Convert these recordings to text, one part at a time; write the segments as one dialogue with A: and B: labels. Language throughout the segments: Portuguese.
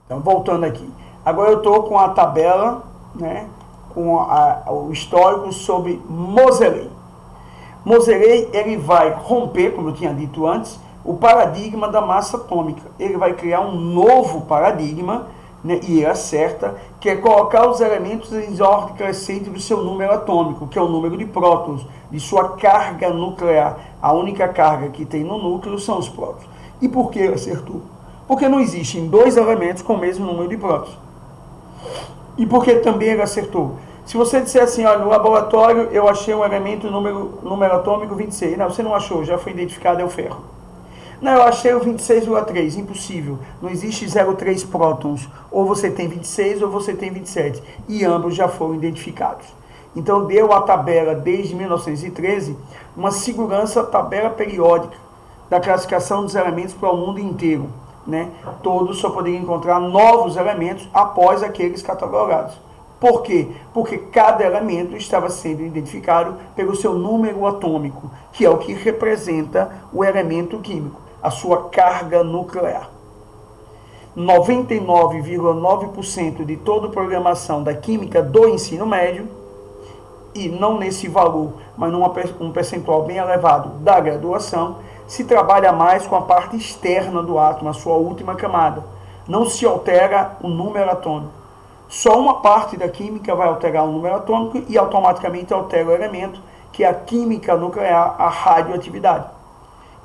A: Então, voltando aqui. Agora eu estou com a tabela, né, com o histórico sobre Moseley. Moseley, ele vai romper, como eu tinha dito antes, o paradigma da massa atômica. Ele vai criar um novo paradigma, né, e ele acerta, que é colocar os elementos em ordem crescente do seu número atômico, que é o número de prótons, de sua carga nuclear. A única carga que tem no núcleo são os prótons. E por que ele acertou? Porque não existem dois elementos com o mesmo número de prótons. E porque também ele acertou. Se você disser assim, olha, no laboratório eu achei um elemento número atômico 26. Não, você não achou, já foi identificado, é o ferro. Não, eu achei o 26,3, impossível. Não existe 0,3 prótons. Ou você tem 26 ou você tem 27. E ambos já foram identificados. Então deu a tabela, desde 1913, uma segurança tabela periódica da classificação dos elementos para o mundo inteiro. Né? Todos só poderiam encontrar novos elementos após aqueles catalogados. Por quê? Porque cada elemento estava sendo identificado pelo seu número atômico, que é o que representa o elemento químico, a sua carga nuclear. 99,9% de toda a programação da química do ensino médio, e não nesse valor, mas um percentual bem elevado da graduação, se trabalha mais com a parte externa do átomo, a sua última camada. Não se altera o número atômico. Só uma parte da química vai alterar o número atômico e automaticamente altera o elemento, que é a química nuclear, a radioatividade.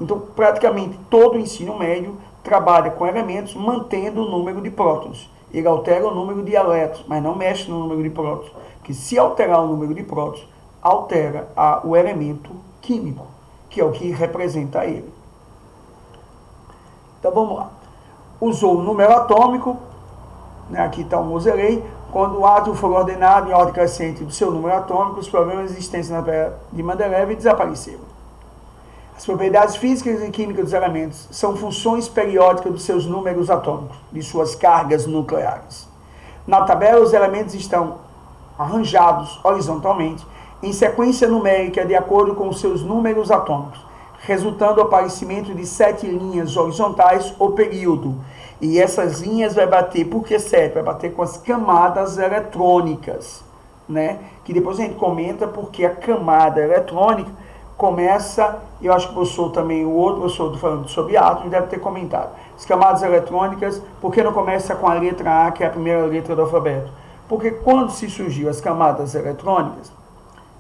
A: Então, praticamente todo o ensino médio trabalha com elementos mantendo o número de prótons. Ele altera o número de elétrons, mas não mexe no número de prótons. Porque se alterar o número de prótons, altera o elemento químico, que é o que representa ele. Então vamos lá. Usou o número atômico, né, aqui está o Moseley. Quando o átomo for ordenado em ordem crescente do seu número atômico, os problemas existentes na tabela de Mendeleev desapareceram. As propriedades físicas e químicas dos elementos são funções periódicas dos seus números atômicos, de suas cargas nucleares. Na tabela, os elementos estão arranjados horizontalmente em sequência numérica de acordo com os seus números atômicos, resultando o aparecimento de 7 linhas horizontais ou período. E essas linhas vai bater, por que 7? Vai bater com as camadas eletrônicas, né? Que depois a gente comenta porque a camada eletrônica começa, eu acho que o professor também, o outro professor falando sobre átomos, deve ter comentado. As camadas eletrônicas, por que não começa com a letra A, que é a primeira letra do alfabeto? Porque quando se surgiu as camadas eletrônicas,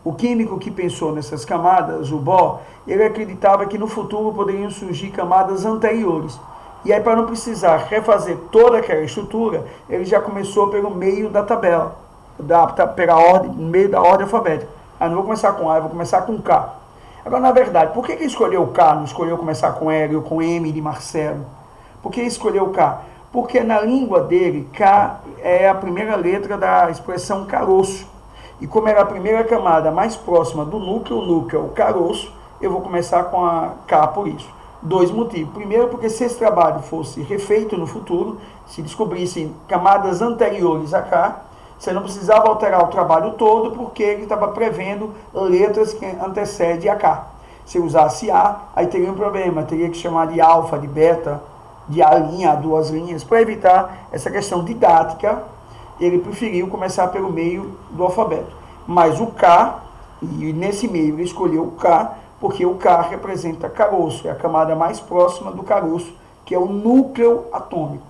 A: o químico que pensou nessas camadas, o Bohr, ele acreditava que no futuro poderiam surgir camadas anteriores. E aí, para não precisar refazer toda aquela estrutura, ele já começou pelo meio da tabela, pela ordem, no meio da ordem alfabética. Ah, não vou começar com A, eu vou começar com K. Agora, na verdade, por que ele escolheu K, não escolheu começar com L ou com M de Marcelo? Por que ele escolheu K? Porque na língua dele, K é a primeira letra da expressão caroço. E como era a primeira camada mais próxima do núcleo, o núcleo é o caroço, eu vou começar com a K por isso. 2 motivos. Primeiro, porque se esse trabalho fosse refeito no futuro, se descobrissem camadas anteriores a K, você não precisava alterar o trabalho todo, porque ele estava prevendo letras que antecedem a K. Se usasse A, aí teria um problema, teria que chamar de alfa, de beta, de A linha, a 2 linhas, para evitar essa questão didática. Ele preferiu começar pelo meio do alfabeto. Mas o K, e nesse meio ele escolheu o K, porque o K representa caroço, é a camada mais próxima do caroço, que é o núcleo atômico.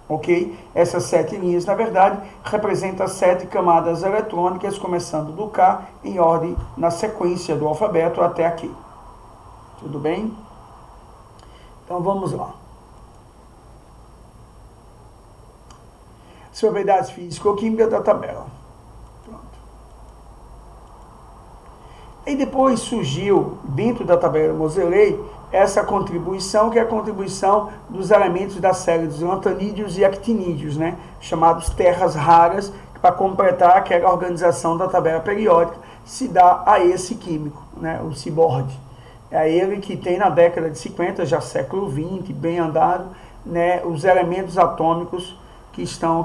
A: Ok? Essas 7 linhas, na verdade, representam as 7 camadas eletrônicas, começando do K em ordem, na sequência do alfabeto até aqui. Tudo bem? Então vamos lá. As propriedades físico-químicas da tabela. Pronto. E depois surgiu, dentro da tabela Moseley, essa contribuição, que é a contribuição dos elementos da série dos lantanídeos e actinídeos, né? Chamados terras raras, para completar aquela organização da tabela periódica, se dá a esse químico, né? O Seaborg. É ele que tem na década de 50, já século XX, bem andado, né? Os elementos atômicos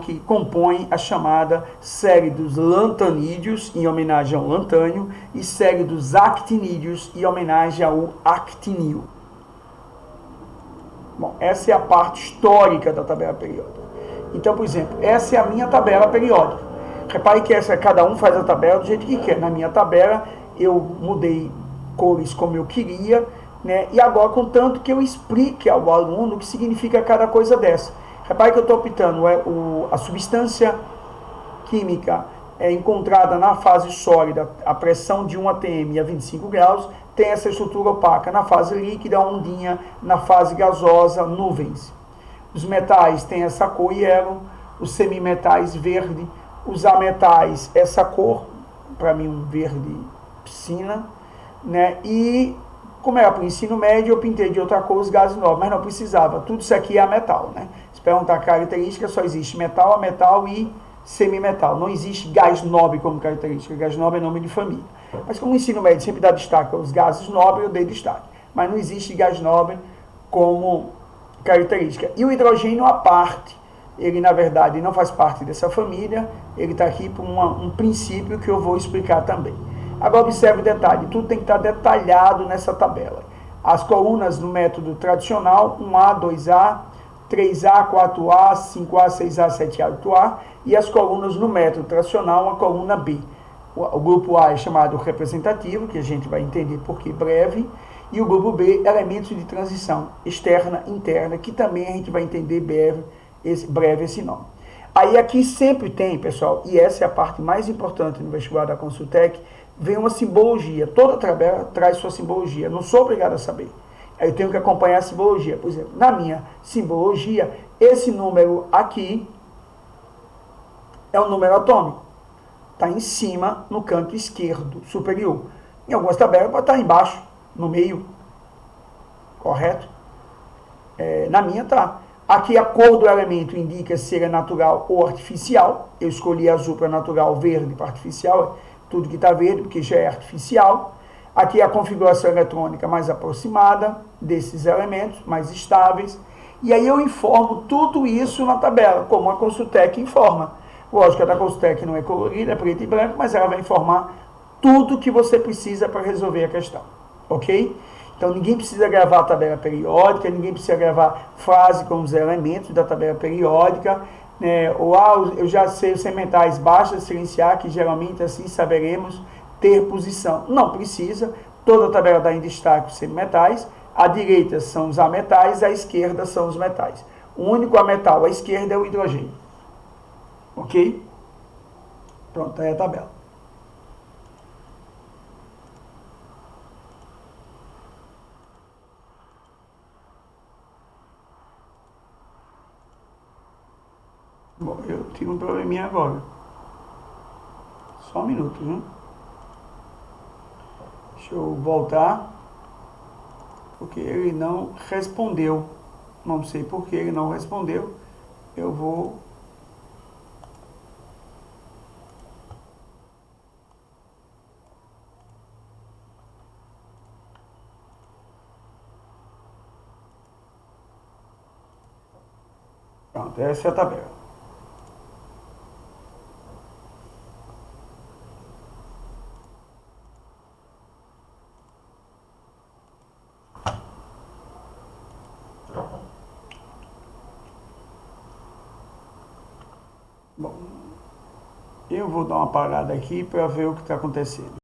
A: que compõem a chamada série dos lantanídeos, em homenagem ao lantânio, e série dos actinídeos, em homenagem ao actinil. Bom, essa é a parte histórica da tabela periódica. Então, por exemplo, essa é a minha tabela periódica. Repare que cada um faz a tabela do jeito que quer. Na minha tabela, eu mudei cores como eu queria, né? E agora, contanto que eu explique ao aluno o que significa cada coisa dessa. Repare que eu estou optando a substância química encontrada na fase sólida, a pressão de 1 atm a 25 graus, tem essa estrutura opaca. Na fase líquida, ondinha. Na fase gasosa, nuvens. Os metais têm essa cor yellow, os semimetais verde, os ametais essa cor, para mim um verde piscina, né? E como era para o ensino médio, eu pintei de outra cor os gases nobres, mas não precisava. Tudo isso aqui é metal, né? Se perguntar a característica, só existe metal, ametal e semimetal. Não existe gás nobre como característica. Gás nobre é nome de família. Mas como o ensino médio sempre dá destaque aos gases nobres, eu dei destaque. Mas não existe gás nobre como característica. E o hidrogênio à parte, ele na verdade não faz parte dessa família, ele está aqui por um princípio que eu vou explicar também. Agora observe o detalhe, tudo tem que estar detalhado nessa tabela. As colunas no método tradicional, 1A, 2A, 3A, 4A, 5A, 6A, 7A, 8A, e as colunas no método tradicional, a coluna B. O grupo A é chamado representativo, que a gente vai entender por que breve, e o grupo B, elementos de transição externa, interna, que também a gente vai entender breve esse nome. Aí aqui sempre tem, pessoal, e essa é a parte mais importante no vestibular da Consultec, vem uma simbologia. Toda tabela traz sua simbologia. Não sou obrigado a saber. Eu tenho que acompanhar a simbologia. Por exemplo, na minha simbologia, esse número aqui é um número atômico. Está em cima, no canto esquerdo superior. Em algumas tabelas pode estar embaixo, no meio. Correto? Na minha está. Aqui a cor do elemento indica se ele é natural ou artificial. Eu escolhi azul para natural, verde para artificial. Tudo que está verde, porque já é artificial. Aqui a configuração eletrônica mais aproximada desses elementos, mais estáveis. E aí eu informo tudo isso na tabela, como a Consultec informa. Lógico que a da Consultec não é colorida, é preto e branco, mas ela vai informar tudo que você precisa para resolver a questão. Ok? Então ninguém precisa gravar a tabela periódica, ninguém precisa gravar frase com os elementos da tabela periódica, ou eu já sei os sementais, basta silenciar, que geralmente assim saberemos ter posição. Não precisa, toda a tabela dá em destaque os semimetais, à direita são os ametais, à esquerda são os metais. O único ametal à esquerda é o hidrogênio. Ok? Pronto, aí é a tabela. Bom, eu tive um probleminha agora. Só um minuto, viu? Deixa eu voltar. Porque ele não respondeu. Não sei por que ele não respondeu. Eu vou... Pronto, essa é a tabela. Bom, eu vou dar uma parada aqui para ver o que está acontecendo.